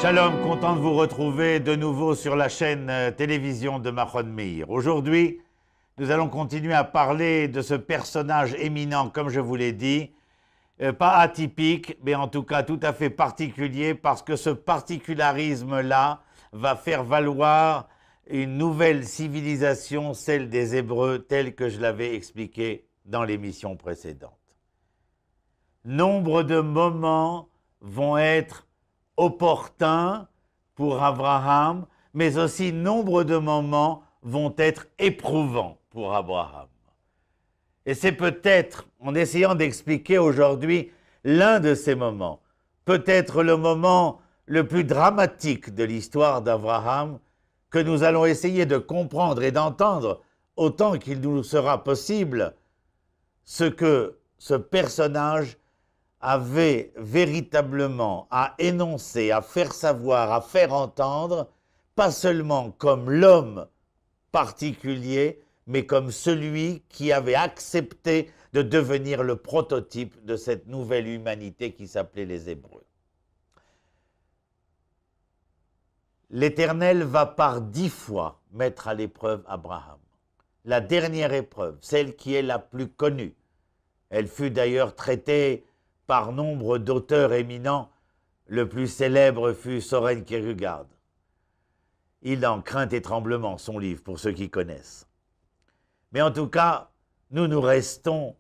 Shalom, content de vous retrouver de nouveau sur la chaîne télévision de Mahon Meir. Aujourd'hui, nous allons continuer à parler de ce personnage éminent, comme je vous l'ai dit, pas atypique, mais en tout cas tout à fait particulier, parce que ce particularisme-là va faire valoir une nouvelle civilisation, celle des Hébreux, telle que je l'avais expliqué dans l'émission précédente. Nombre de moments vont être opportuns pour Abraham, mais aussi nombre de moments vont être éprouvants pour Abraham. Et c'est peut-être, en essayant d'expliquer aujourd'hui l'un de ces moments, peut-être le moment le plus dramatique de l'histoire d'Abraham, que nous allons essayer de comprendre et d'entendre autant qu'il nous sera possible ce que ce personnage avait véritablement à énoncer, à faire savoir, à faire entendre, pas seulement comme l'homme particulier, mais comme celui qui avait accepté de devenir le prototype de cette nouvelle humanité qui s'appelait les Hébreux. L'Éternel va par 10 fois mettre à l'épreuve Abraham. La dernière épreuve, celle qui est la plus connue, elle fut d'ailleurs traitée par nombre d'auteurs éminents, le plus célèbre fut Soren Kierkegaard. Il en Crainte et Tremblement, son livre, pour ceux qui connaissent. Mais en tout cas, nous restons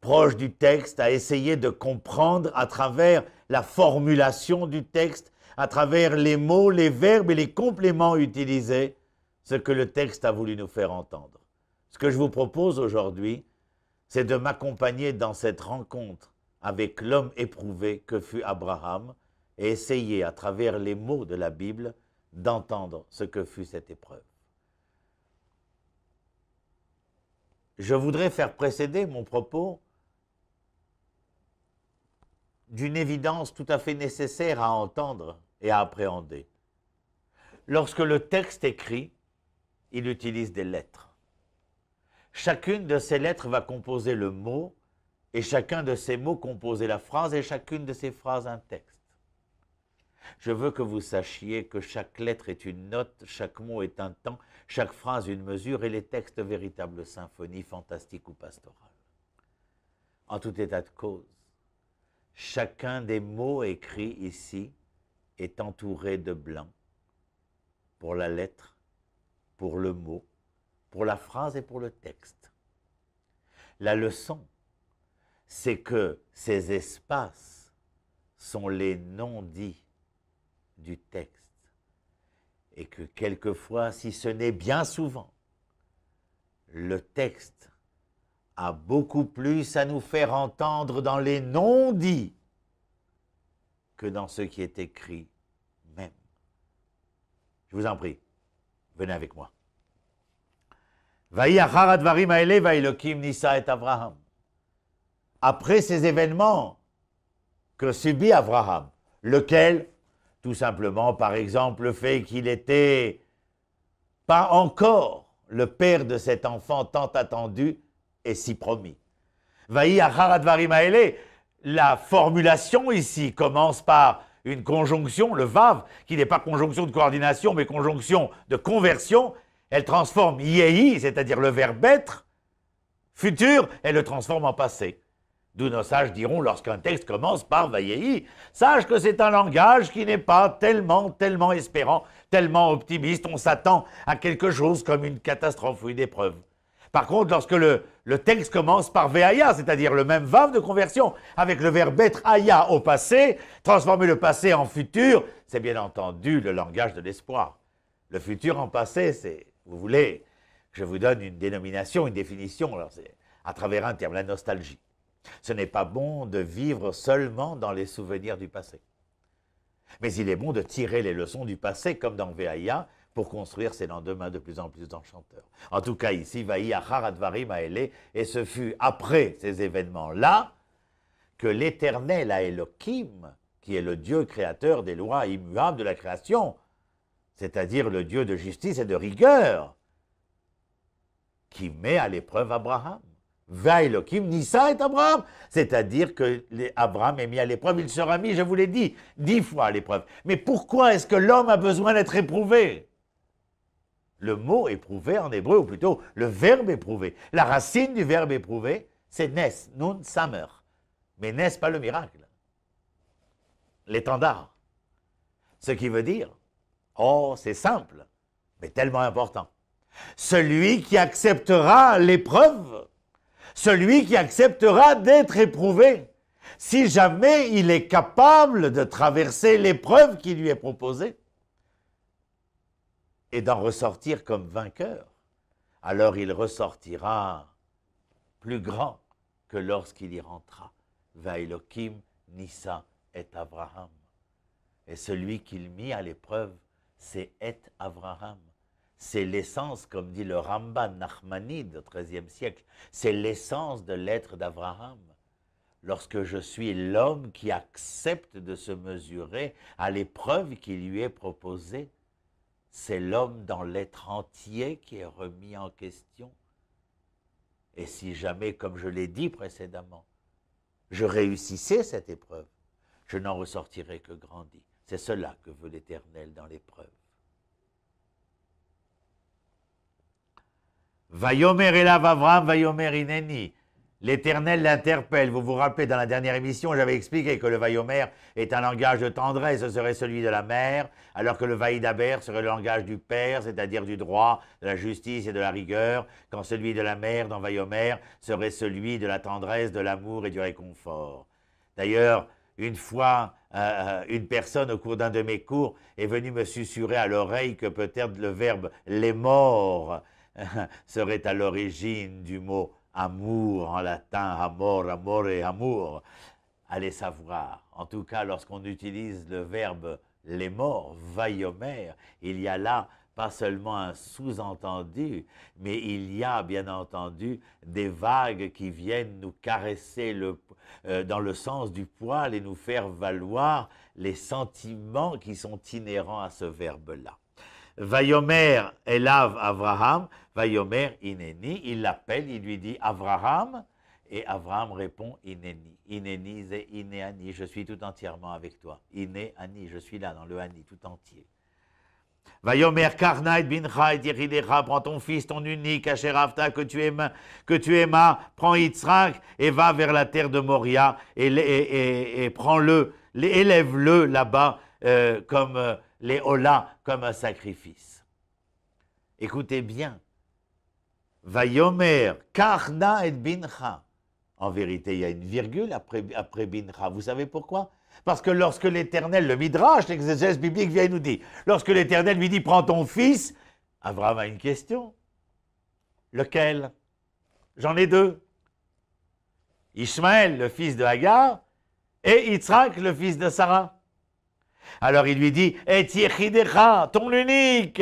proches du texte, à essayer de comprendre à travers la formulation du texte, à travers les mots, les verbes et les compléments utilisés, ce que le texte a voulu nous faire entendre. Ce que je vous propose aujourd'hui, c'est de m'accompagner dans cette rencontre avec l'homme éprouvé que fut Abraham et essayer, à travers les mots de la Bible, d'entendre ce que fut cette épreuve. Je voudrais faire précéder mon propos d'une évidence tout à fait nécessaire à entendre et à appréhender. Lorsque le texte écrit, il utilise des lettres. Chacune de ces lettres va composer le mot, et chacun de ces mots composer la phrase, et chacune de ces phrases un texte. Je veux que vous sachiez que chaque lettre est une note, chaque mot est un temps, chaque phrase une mesure, et les textes véritables symphonies fantastiques ou pastorales. En tout état de cause, chacun des mots écrits ici est entouré de blanc pour la lettre, pour le mot, pour la phrase et pour le texte. La leçon, c'est que ces espaces sont les non-dits du texte et que quelquefois, si ce n'est bien souvent, le texte a beaucoup plus à nous faire entendre dans les non-dits que dans ce qui est écrit même. Je vous en prie, venez avec moi. Vaï achar advarim haele vaïlokim nisa et Avraham. Après ces événements que subit Abraham, lequel, tout simplement, par exemple, le fait qu'il n'était pas encore le père de cet enfant tant attendu et si promis. Vaï achar advarim haele, la formulation ici commence par une conjonction, le vav, qui n'est pas conjonction de coordination, mais conjonction de conversion. Elle transforme yehi, c'est-à-dire le verbe être, futur, elle le transforme en passé. D'où nos sages diront, lorsqu'un texte commence par Vayehi, sache que c'est un langage qui n'est pas tellement espérant, tellement optimiste. On s'attend à quelque chose comme une catastrophe ou une épreuve. Par contre, lorsque le texte commence par Veaya, c'est-à-dire le même vav de conversion, avec le verbe être aya au passé, transformer le passé en futur, c'est bien entendu le langage de l'espoir. Le futur en passé, c'est, vous voulez, je vous donne une dénomination, une définition, alors c'est à travers un terme, la nostalgie. Ce n'est pas bon de vivre seulement dans les souvenirs du passé. Mais il est bon de tirer les leçons du passé, comme dans Veaya, pour construire ses lendemains de plus en plus enchanteurs. En tout cas, ici, Vaï achar advarim haele, et ce fut après ces événements-là que l'Éternel à Elohim, qui est le Dieu créateur des lois immuables de la création, c'est-à-dire le Dieu de justice et de rigueur, qui met à l'épreuve Abraham. Vaïlokim, Nissa et Abraham. C'est-à-dire que Abraham est mis à l'épreuve, il sera mis, je vous l'ai dit, 10 fois à l'épreuve. Mais pourquoi est-ce que l'homme a besoin d'être éprouvé? Le mot éprouvé en hébreu, ou plutôt le verbe éprouvé. La racine du verbe éprouvé, c'est nes, nun, samer. Mais n'est-ce pas le miracle? L'étendard. Ce qui veut dire, oh, c'est simple, mais tellement important. Celui qui acceptera l'épreuve, celui qui acceptera d'être éprouvé, si jamais il est capable de traverser l'épreuve qui lui est proposée et d'en ressortir comme vainqueur, alors il ressortira plus grand que lorsqu'il y rentra. Vaïlokim, Nissa et Abraham. Et celui qu'il mit à l'épreuve, c'est Et Abraham. C'est l'essence, comme dit le Ramban Nachmanide au XIIIe siècle, c'est l'essence de l'être d'Abraham. Lorsque je suis l'homme qui accepte de se mesurer à l'épreuve qui lui est proposée, c'est l'homme dans l'être entier qui est remis en question. Et si jamais, comme je l'ai dit précédemment, je réussissais cette épreuve, je n'en ressortirai que grandi. C'est cela que veut l'Éternel dans l'épreuve. Vayomer elav Avram, Vayomer ineni. L'Éternel l'interpelle. Vous vous rappelez, dans la dernière émission, j'avais expliqué que le Vayomer est un langage de tendresse, ce serait celui de la mère, alors que le Vaïdaber serait le langage du père, c'est-à-dire du droit, de la justice et de la rigueur, quand celui de la mère, dans Vayomer, serait celui de la tendresse, de l'amour et du réconfort. D'ailleurs, une fois, une personne au cours d'un de mes cours est venue me susurrer à l'oreille que peut-être le verbe « les morts » serait à l'origine du mot amour en latin, amor, amore, amour. Allez savoir. En tout cas, lorsqu'on utilise le verbe les morts, vayomer, il y a là pas seulement un sous-entendu, mais il y a bien entendu des vagues qui viennent nous caresser dans le sens du poil et nous faire valoir les sentiments qui sont inhérents à ce verbe-là. Vayomer elav Avraham, Vayomer ineni, il l'appelle, il lui dit Avraham, et Avraham répond Ineni. Ineni c'est Ineani, je suis tout entièrement avec toi. Ineani, je suis là dans le Ani tout entier. Vayomer karna et bincha et yeridecha, prends ton fils, ton unique, Asherafta, que tu aimas, prends Yitzhak et va vers la terre de Moria et prends-le, élève-le là-bas comme les Ola, comme un sacrifice. Écoutez bien. Vayomer karna et bincha. En vérité, il y a une virgule après bincha. Vous savez pourquoi? Parce que lorsque l'Éternel, le Midrash, l'exégèse biblique vient nous dire, lorsque l'Éternel lui dit, prends ton fils, Abraham a une question. Lequel? J'en ai deux. Ishmaël, le fils de Hagar, et Yitzhak, le fils de Sarah. Alors il lui dit, et Yechidecha, ton unique,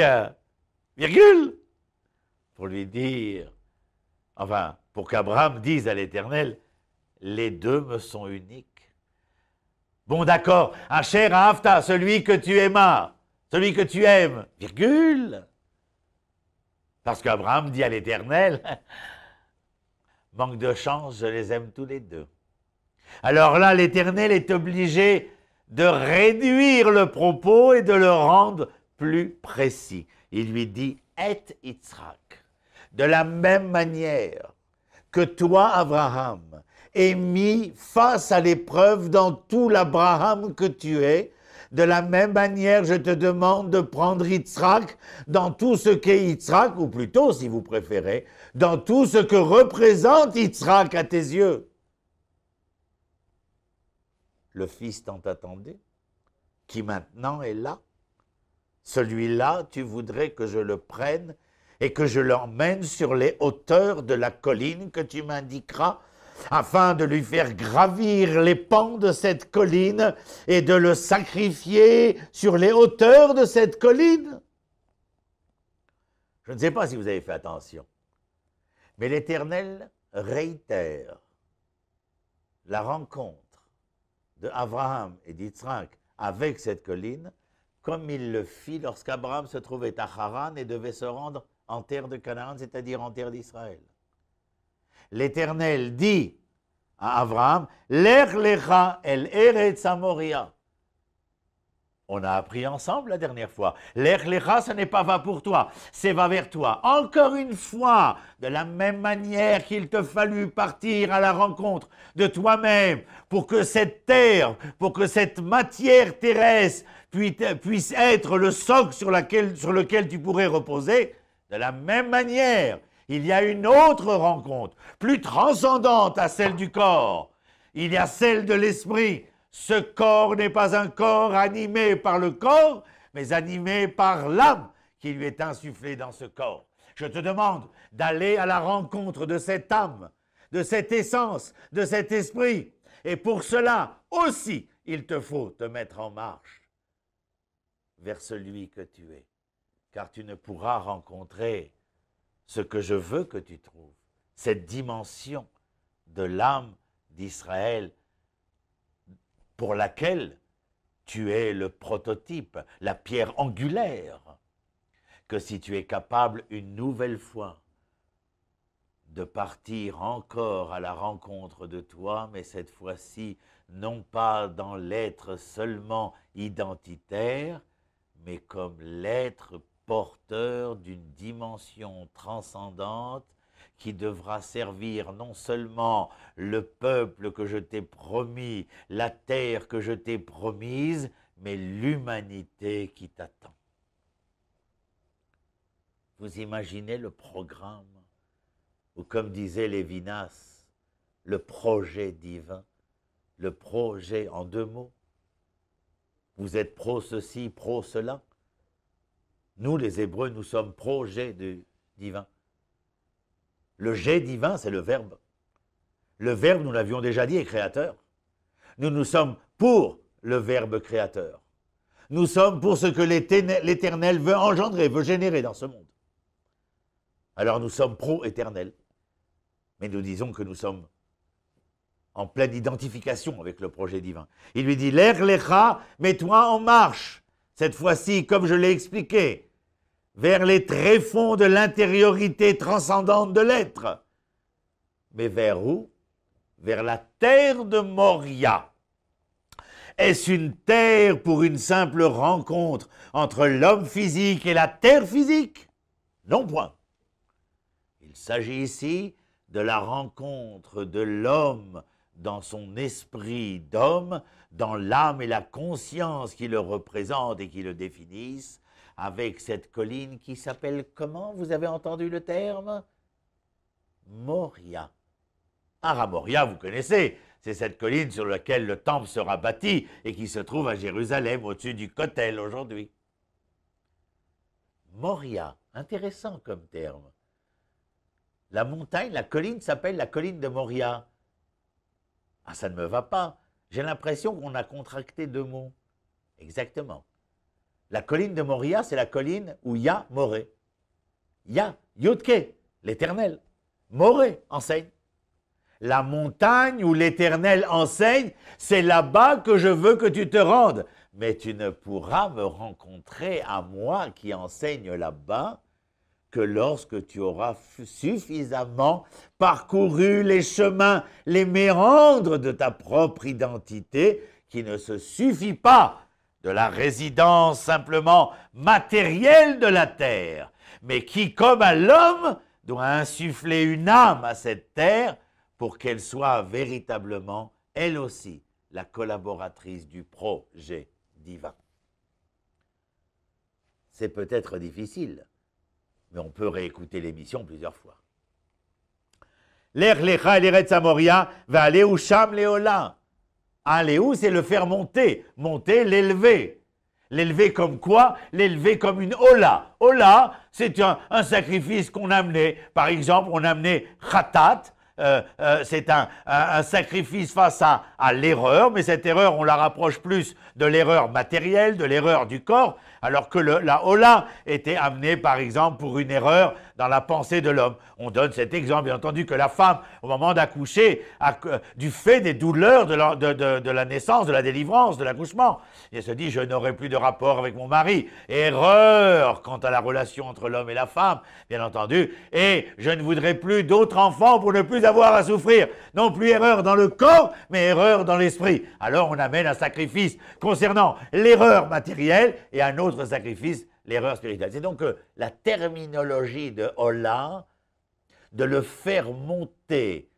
virgule, pour lui dire, enfin, pour qu'Abraham dise à l'Éternel, les deux me sont uniques. Bon, d'accord, Asher Afta, celui que tu aimas, celui que tu aimes, virgule. Parce qu'Abraham dit à l'Éternel, manque de chance, je les aime tous les deux. Alors là, l'Éternel est obligé de réduire le propos et de le rendre plus précis. Il lui dit, et Yitzhak, de la même manière que toi, Abraham, est mis face à l'épreuve dans tout l'Abraham que tu es, de la même manière, je te demande de prendre Yitzhak dans tout ce qu'est Yitzhak, ou plutôt, si vous préférez, dans tout ce que représente Yitzhak à tes yeux. Le fils tant attendu, qui maintenant est là, celui-là, tu voudrais que je le prenne et que je l'emmène sur les hauteurs de la colline que tu m'indiqueras, afin de lui faire gravir les pans de cette colline et de le sacrifier sur les hauteurs de cette colline. Je ne sais pas si vous avez fait attention, mais l'Éternel réitère la rencontre de Abraham et d'Yitzhak avec cette colline, comme il le fit lorsqu'Abraham se trouvait à Haran et devait se rendre en terre de Canaan, c'est-à-dire en terre d'Israël. l'Éternel dit à Abraham, Lech lecha el eretz Moria. On a appris ensemble la dernière fois. Lech lecha, ce n'est pas va pour toi, c'est va vers toi. Encore une fois, de la même manière qu'il te fallut partir à la rencontre de toi-même pour que cette terre, pour que cette matière terrestre puisse être le socle sur lequel tu pourrais reposer, de la même manière, il y a une autre rencontre, plus transcendante à celle du corps. Il y a celle de l'esprit. Ce corps n'est pas un corps animé par le corps, mais animé par l'âme qui lui est insufflée dans ce corps. Je te demande d'aller à la rencontre de cette âme, de cette essence, de cet esprit. Et pour cela aussi, il te faut te mettre en marche vers celui que tu es. Car tu ne pourras rencontrer ce que je veux que tu trouves, cette dimension de l'âme d'Israël pour laquelle tu es le prototype, la pierre angulaire, que si tu es capable une nouvelle fois de partir encore à la rencontre de toi, mais cette fois-ci non pas dans l'être seulement identitaire, mais comme l'être porteur d'une dimension transcendante qui devra servir non seulement le peuple que je t'ai promis, la terre que je t'ai promise, mais l'humanité qui t'attend. Vous imaginez le programme, ou comme disait Lévinas, le projet divin, le projet en deux mots. Vous êtes pro ceci, pro cela. Nous, les Hébreux, nous sommes pro-jet divin. Le jet divin, c'est le Verbe. Le Verbe, nous l'avions déjà dit, est créateur. Nous sommes pour le Verbe créateur. Nous sommes pour ce que l'Éternel veut engendrer, veut générer dans ce monde. Alors nous sommes pro-éternel. Mais nous disons que nous sommes en pleine identification avec le projet divin. Il lui dit, Lech lecha, mets-toi en marche. Cette fois-ci, comme je l'ai expliqué, vers les tréfonds de l'intériorité transcendante de l'être. Mais vers où? Vers la terre de Moria. Est-ce une terre pour une simple rencontre entre l'homme physique et la terre physique? Non point. Il s'agit ici de la rencontre de l'homme dans son esprit d'homme, dans l'âme et la conscience qui le représentent et qui le définissent, avec cette colline qui s'appelle comment? Vous avez entendu le terme? Moria. Ara Moria, vous connaissez, c'est cette colline sur laquelle le temple sera bâti et qui se trouve à Jérusalem, au-dessus du Kotel aujourd'hui. Moria, intéressant comme terme. La montagne, la colline s'appelle la colline de Moria. Ah, ça ne me va pas. J'ai l'impression qu'on a contracté deux mots. Exactement. La colline de Moria, c'est la colline où Ya Moré. Ya, Yudke, l'Éternel. Moré enseigne. La montagne où l'Éternel enseigne, c'est là-bas que je veux que tu te rendes. Mais tu ne pourras me rencontrer à moi qui enseigne là-bas que lorsque tu auras suffisamment parcouru les chemins, les méandres de ta propre identité, qui ne se suffit pas de la résidence simplement matérielle de la terre, mais qui, comme à l'homme, doit insuffler une âme à cette terre pour qu'elle soit véritablement, elle aussi, la collaboratrice du projet divin. C'est peut-être difficile, mais on peut réécouter l'émission plusieurs fois. Lech lecha el eretz Moria, ve'aleu sham leola. Aléou, c'est le faire monter, monter, l'élever. L'élever comme quoi? L'élever comme une Ola. Ola, c'est un sacrifice qu'on amenait. Par exemple, on amenait Khatat, c'est un sacrifice face à l'erreur, mais cette erreur, on la rapproche plus de l'erreur matérielle, de l'erreur du corps, alors que la Ola était amenée, par exemple, pour une erreur dans la pensée de l'homme. On donne cet exemple, bien entendu, que la femme, au moment d'accoucher, du fait des douleurs de la naissance, de la délivrance, de l'accouchement, elle se dit « je n'aurai plus de rapport avec mon mari ». Erreur quant à la relation entre l'homme et la femme, bien entendu, et je ne voudrais plus d'autres enfants pour ne plus avoir à souffrir. Non plus erreur dans le corps, mais erreur dans l'esprit. Alors on amène un sacrifice concernant l'erreur matérielle et un autre sacrifice, l'erreur spirituelle. C'est donc la terminologie de Ola, de le faire monter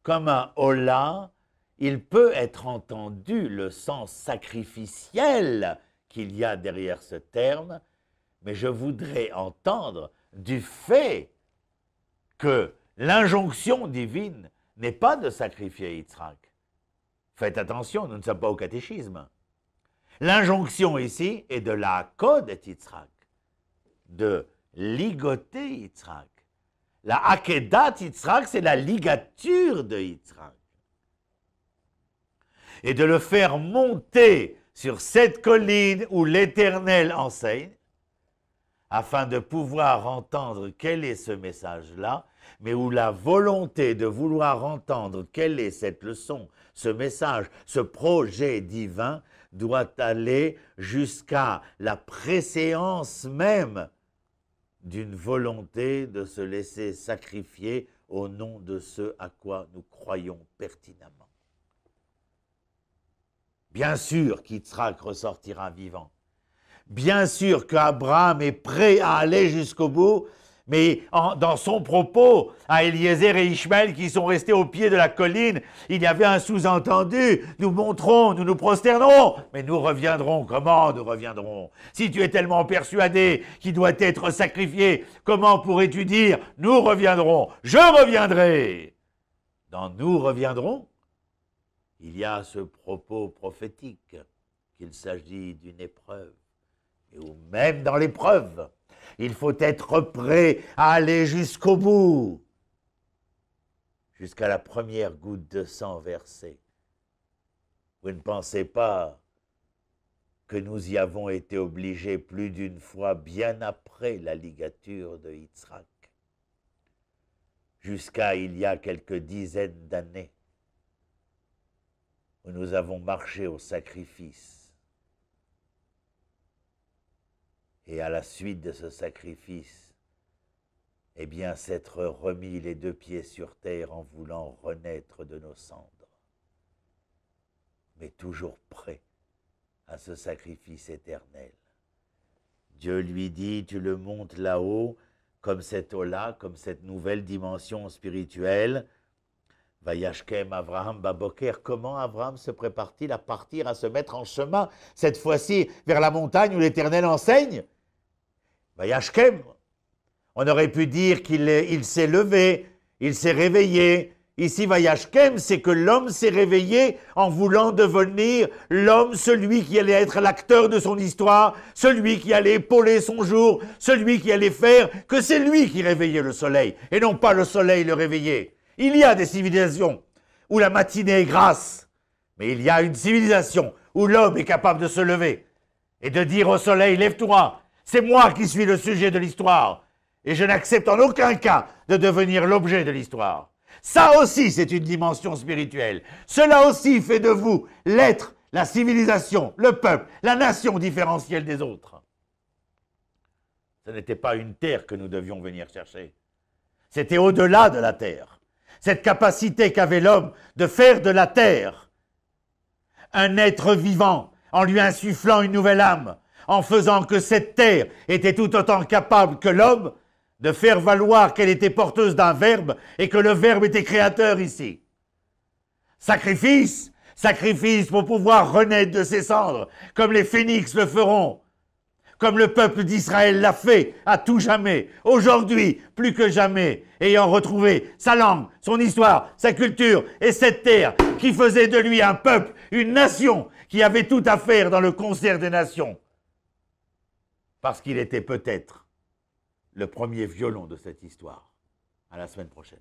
comme un Ola, il peut être entendu le sens sacrificiel qu'il y a derrière ce terme, mais je voudrais entendre du fait que l'injonction divine n'est pas de sacrifier Yitzhak. Faites attention, nous ne sommes pas au catéchisme. L'injonction ici est de la code Yitzhak, de ligoter Yitzhak. La Akedat Yitzhak, c'est la ligature de Yitzhak. Et de le faire monter sur cette colline où l'Éternel enseigne, afin de pouvoir entendre quel est ce message-là, mais où la volonté de vouloir entendre quelle est cette leçon, ce message, ce projet divin, doit aller jusqu'à la préséance même d'une volonté de se laisser sacrifier au nom de ce à quoi nous croyons pertinemment. Bien sûr qu'Yitzhak ressortira vivant. Bien sûr qu'Abraham est prêt à aller jusqu'au bout, mais dans son propos à Eliezer et Ishmaël qui sont restés au pied de la colline, il y avait un sous-entendu, nous monterons, nous nous prosternerons, mais nous reviendrons. Comment nous reviendrons? Si tu es tellement persuadé qu'il doit être sacrifié, comment pourrais-tu dire, nous reviendrons, je reviendrai? Dans nous reviendrons, il y a ce propos prophétique qu'il s'agit d'une épreuve, et ou même dans l'épreuve, il faut être prêt à aller jusqu'au bout, jusqu'à la première goutte de sang versée. Vous ne pensez pas que nous y avons été obligés plus d'une fois, bien après la ligature de Yitzhak, jusqu'à il y a quelques dizaines d'années, où nous avons marché au sacrifice. Et à la suite de ce sacrifice, eh bien, s'être remis les deux pieds sur terre en voulant renaître de nos cendres, mais toujours prêt à ce sacrifice éternel. Dieu lui dit, tu le montes là-haut, comme cet Ola, comme cette nouvelle dimension spirituelle. Vayashkem Avraham Baboker, comment Abraham se prépare-t-il à partir, à se mettre en chemin, cette fois-ci vers la montagne où l'Éternel enseigne? Vayashkem, on aurait pu dire qu'il s'est levé, il s'est réveillé. Ici, Vayashkem, c'est que l'homme s'est réveillé en voulant devenir l'homme, celui qui allait être l'acteur de son histoire, celui qui allait épauler son jour, celui qui allait faire que c'est lui qui réveillait le soleil, et non pas le soleil le réveillait. Il y a des civilisations où la matinée est grasse, mais il y a une civilisation où l'homme est capable de se lever et de dire au soleil, lève-toi, c'est moi qui suis le sujet de l'histoire, et je n'accepte en aucun cas de devenir l'objet de l'histoire. Ça aussi, c'est une dimension spirituelle. Cela aussi fait de vous l'être, la civilisation, le peuple, la nation différentielle des autres. Ce n'était pas une terre que nous devions venir chercher. C'était au-delà de la terre. Cette capacité qu'avait l'homme de faire de la terre un être vivant en lui insufflant une nouvelle âme, en faisant que cette terre était tout autant capable que l'homme de faire valoir qu'elle était porteuse d'un verbe et que le verbe était créateur ici. Sacrifice, sacrifice pour pouvoir renaître de ses cendres, comme les phénix le feront, comme le peuple d'Israël l'a fait à tout jamais, aujourd'hui plus que jamais, ayant retrouvé sa langue, son histoire, sa culture et cette terre qui faisait de lui un peuple, une nation qui avait tout à faire dans le concert des nations. Parce qu'il était peut-être le premier violon de cette histoire. À la semaine prochaine.